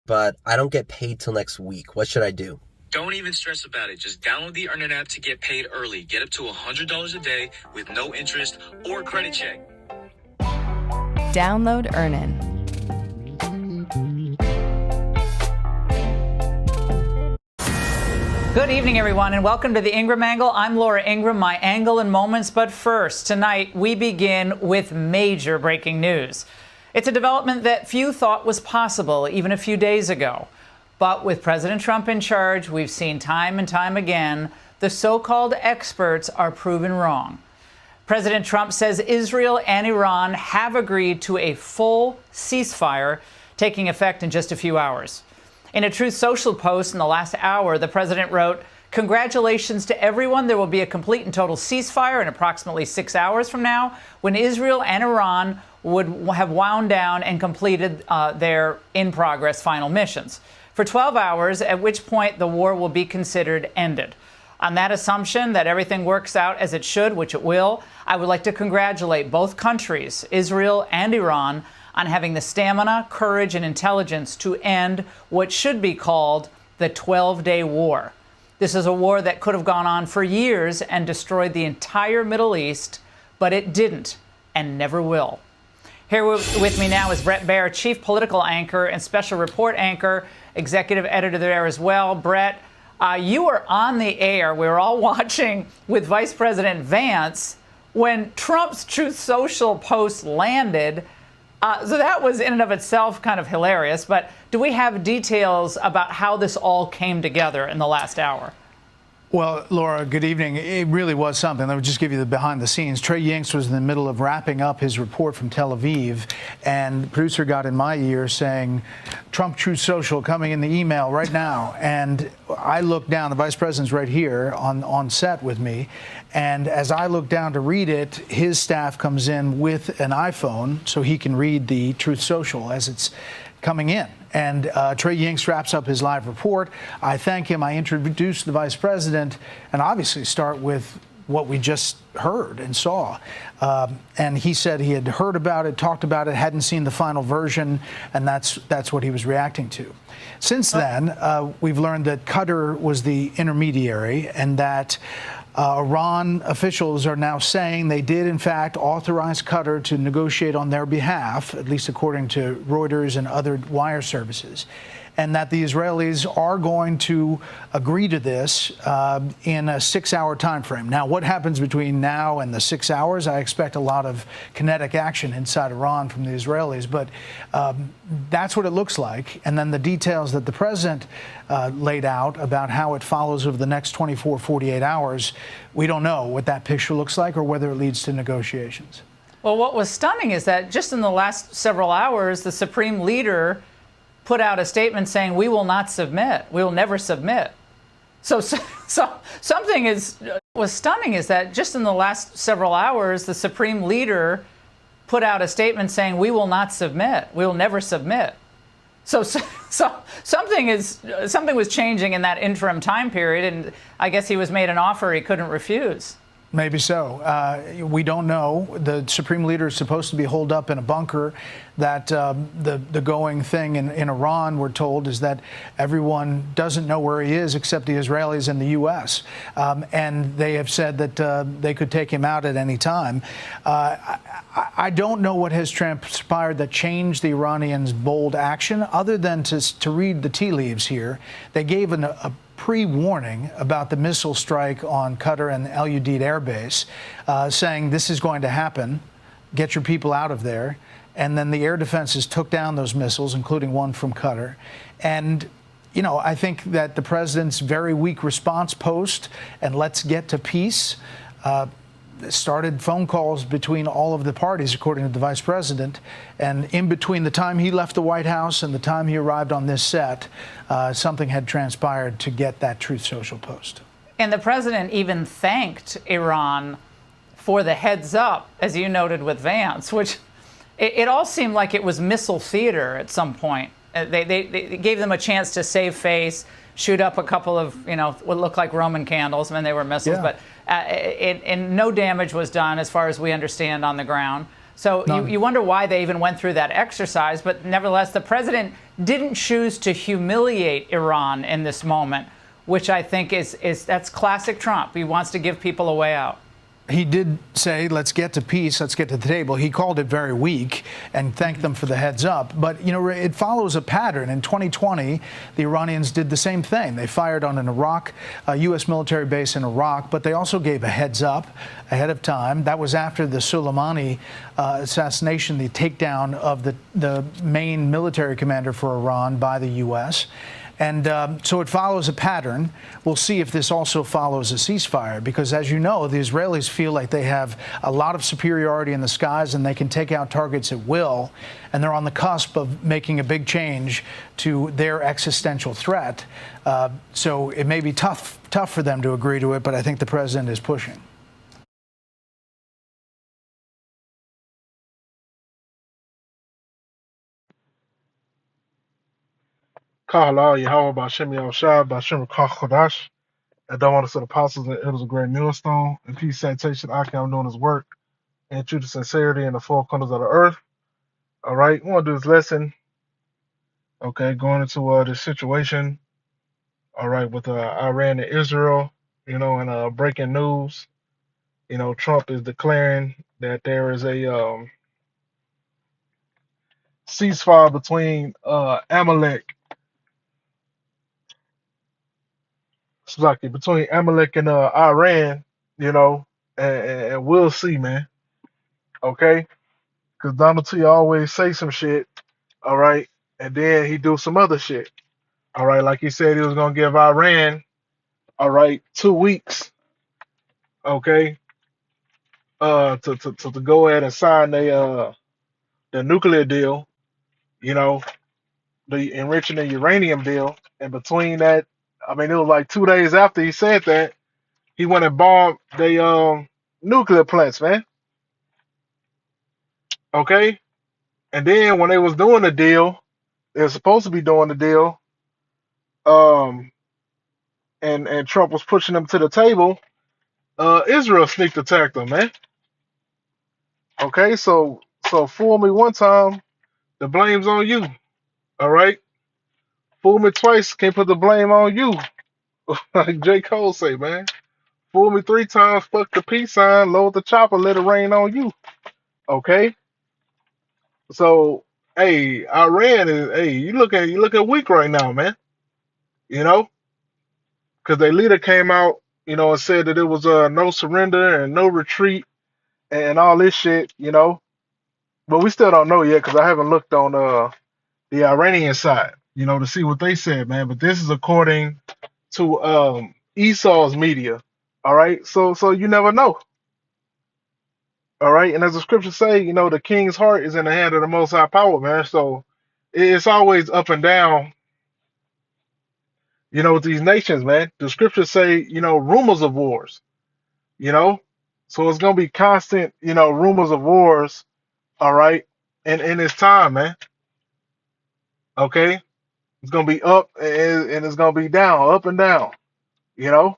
but I don't get paid till next week. What should I do? Don't even stress about it. Just download the Earnin app to get paid early. Get up to $100 a day with no interest or credit check. Download Earnin. Good evening, everyone, and welcome to the Ingram Angle. I'm Laura Ingram, my angle in moments. But first, tonight, we begin with major breaking news. It's a development that few thought was possible even a few days ago. But with President Trump in charge, we've seen time and time again, the so-called experts are proven wrong. President Trump says Israel and Iran have agreed to a full ceasefire taking effect in just a few hours. In a Truth Social post in the last hour, the president wrote, "Congratulations to everyone. There will be a complete and total ceasefire in approximately 6 hours from now when Israel and Iran would have wound down and completed their in-progress final missions for 12 hours, at which point the war will be considered ended." On that assumption that everything works out as it should, which it will, I would like to congratulate both countries, Israel and Iran, on having the stamina, courage, and intelligence to end what should be called the 12-day war. This is a war that could have gone on for years and destroyed the entire Middle East, but it didn't and never will. Here with me now is Bret Baier, chief political anchor and special report anchor, executive editor there as well. Bret, you were on the air. We were all watching with Vice President Vance when Trump's Truth Social post landed. So that was in and of itself kind of hilarious. But do we have details about how this all came together in the last hour? Well, Laura, good evening. It really was something. Let me just give you the behind the scenes. Trey Yingst was in the middle of wrapping up his report from Tel Aviv, and the producer got in my ear saying, "Trump Truth Social coming in the email right now." And I looked down, the vice president's right here on set with me. And as I look down to read it, his staff comes in with an iPhone so he can read the Truth Social as it's coming in. And Trey Yingst wraps up his live report. I thank him. I introduce the vice president and obviously start with what we just heard and saw. And he said he had heard about it, talked about it, hadn't seen the final version, and that's what he was reacting to. Since then, we've learned that Qatar was the intermediary and that Iran officials are now saying they did, in fact, authorize Qatar to negotiate on their behalf, at least according to Reuters and other wire services, and that the Israelis are going to agree to this in a 6-hour time frame. Now, what happens between now and the 6 hours? I expect a lot of kinetic action inside Iran from the Israelis, but that's what it looks like. And then the details that the president laid out about how it follows over the next 24, 48 hours, we don't know what that picture looks like or whether it leads to negotiations. Well, what was stunning is that just in the last several hours, the supreme leader put out a statement saying, "We will not submit. We will never submit." So something was stunning is that just in the last several hours, the supreme leader put out a statement saying, "We will not submit. We will never submit." So something was changing in that interim time period, and I guess he was made an offer he couldn't refuse. Maybe so. We don't know. The supreme leader is supposed to be holed up in a bunker. That the going thing in Iran, we're told, is that everyone doesn't know where he is except the Israelis and the U.S. And they have said that they could take him out at any time. I don't know what has transpired that changed the Iranians' bold action, other than to read the tea leaves here. They gave a pre-warning about the missile strike on Qatar and Al Udeid Air Base, saying this is going to happen, get your people out of there. And then the air defenses took down those missiles, including one from Qatar. And, you know, I think that the president's very weak response post and let's get to peace started phone calls between all of the parties, according to the vice president. And in between the time he left the White House and the time he arrived on this set, something had transpired to get that Truth Social post. And the president even thanked Iran for the heads up, as you noted with Vance, which it all seemed like it was missile theater at some point. They gave them a chance to save face, shoot up a couple of, what looked like Roman candles. I mean, they were missiles, yeah. But and no damage was done as far as we understand on the ground. So None. you wonder why they even went through that exercise. But nevertheless, the president didn't choose to humiliate Iran in this moment, which I think that's classic Trump. He wants to give people a way out. He did say, let's get to peace, let's get to the table. He called it very weak and thanked them for the heads up. But, you know, it follows a pattern. In 2020, the Iranians did the same thing. They fired on a U.S. military base in Iraq, but they also gave a heads up ahead of time. That was after the Soleimani assassination, the takedown of the main military commander for Iran by the U.S. And so it follows a pattern. We'll see if this also follows a ceasefire, because, as you know, the Israelis feel like they have a lot of superiority in the skies and they can take out targets at will. And they're on the cusp of making a big change to their existential threat. So it may be tough for them to agree to it, but I think the president is pushing. Kahala Yahweh Bashem Yahushua Bashem Kachodash. I don't want to set apostles and elders of great millstone. And peace, sanitation, I am doing his work and true to sincerity in the four corners of the earth. All right, we want to do this lesson. Okay, going into this situation. All right, with Iran and Israel, you know, and breaking news. You know, Trump is declaring that there is a ceasefire between between Amalek and Iran, you know, and we'll see, man. Okay, because Donald T always say some shit, all right, and then he do some other shit, all right. Like he said, he was gonna give Iran, all right, 2 weeks, okay, to go ahead and sign the nuclear deal, you know, the enriching the uranium deal, and between that, I mean, it was like 2 days after he said that, he went and bombed the nuclear plants, man. Okay, and then when they was doing the deal, they were supposed to be doing the deal, um, and Trump was pushing them to the table. Israel sneaked attacked them, man. Okay, so fool me one time, the blame's on you. All right, fool me twice, can't put the blame on you. Like J. Cole say, man. Fool me 3 times, fuck the peace sign, load the chopper, let it rain on you. Okay, so hey, Iran is you looking weak right now, man. You know, because their leader came out, you know, and said that it was no surrender and no retreat and all this shit, you know. But we still don't know yet because I haven't looked on the Iranian side, you know, to see what they said, man. But this is according to Esau's media. All right, so you never know. All right, and as the scriptures say, you know, the king's heart is in the hand of the Most High Power, man. So it's always up and down, you know, with these nations, man. The scriptures say, you know, rumors of wars, you know. So it's gonna be constant, you know, rumors of wars, all right, and in this time, man. Okay, it's gonna be up and it's gonna be down, up and down, you know.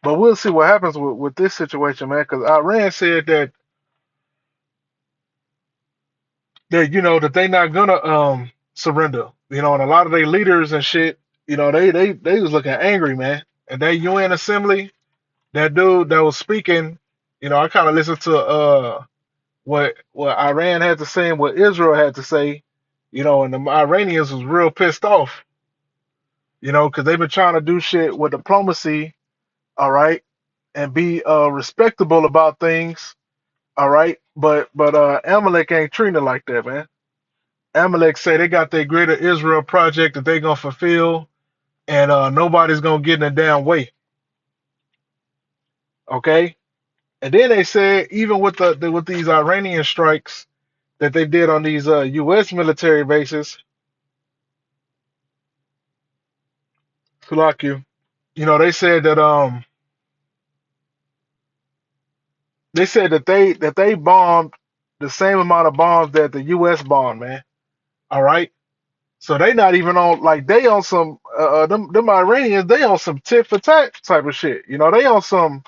But we'll see what happens with this situation, man. Because Iran said that you know that they not gonna surrender, you know, and a lot of their leaders and shit, you know, they was looking angry, man. And that UN assembly, that dude that was speaking, you know, I kind of listened to what Iran had to say and what Israel had to say, you know, and the Iranians was real pissed off, you know, because they've been trying to do shit with diplomacy, all right, and be respectable about things, all right, but Amalek ain't treating it like that, man. Amalek say they got their greater Israel project that they gonna fulfill, and nobody's gonna get in the damn way, okay. And then they said even with with these Iranian strikes that they did on these U.S. military bases, Sulaku, you know, they said that they bombed the same amount of bombs that the U.S. bombed, man. All right, so they not even on like they on some them Iranians, they on some tit for tat type of shit. You know, they on some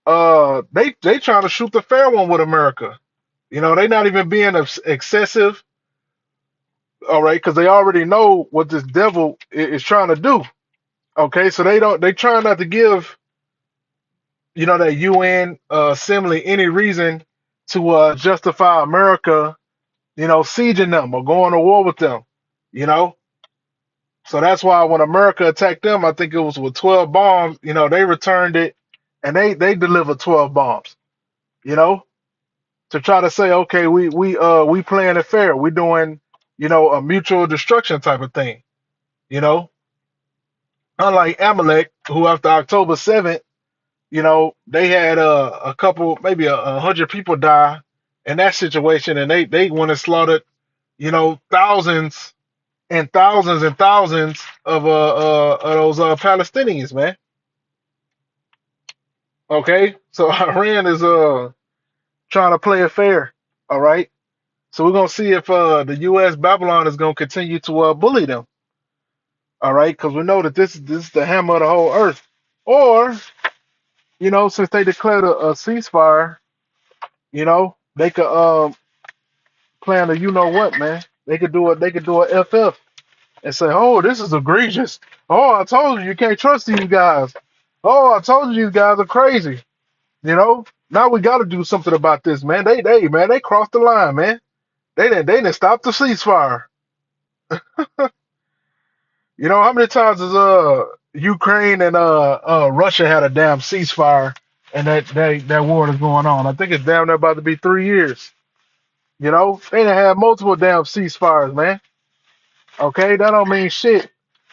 They trying to shoot the fair one with America. You know, they not even being excessive, all right, because they already know what this devil is trying to do. Okay, so they try not to give, you know, that UN assembly any reason to justify America, you know, sieging them or going to war with them. You know, so that's why when America attacked them, I think it was with 12 bombs. You know, they returned it, and they delivered 12 bombs. You know, to try to say, okay, we playing it fair. We doing, you know, a mutual destruction type of thing. You know, unlike Amalek, who after October 7th, you know, they had a couple, maybe 100 people die in that situation, and they went and slaughtered, you know, thousands and thousands and thousands of those Palestinians, man. Okay, so Iran is trying to play it fair. All right, so we're gonna see if the U.S. Babylon is gonna continue to bully them. All right, because we know that this is the hammer of the whole earth. Or, you know, since they declared a ceasefire, you know, they could plan a you know what, man. They could do a FF and say, oh, this is egregious. Oh, I told you can't trust these guys. Oh, I told you these guys are crazy. You know, now we got to do something about this, man. They crossed the line, man. They didn't stop the ceasefire. You know how many times has Ukraine and Russia had a damn ceasefire, and that war is going on? I think it's damn near about to be 3 years. You know, they done had multiple damn ceasefires, man. Okay, that don't mean shit,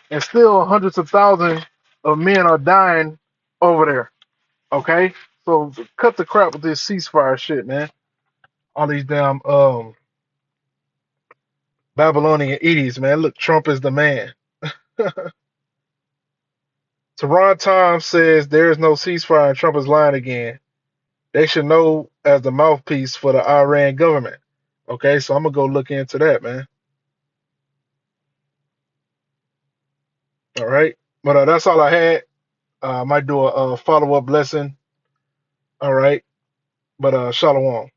and still hundreds of thousands of men are dying over there. Okay, so cut the crap with this ceasefire shit, man. All these damn Babylonian idiots, man. Look, Trump is the man. Tehran Times says there is no ceasefire and Trump is lying again. They should know as the mouthpiece for the Iran government. Okay, so I'm gonna go look into that, man. All right, but that's all I had. I might do a follow up lesson. All right, but shalom.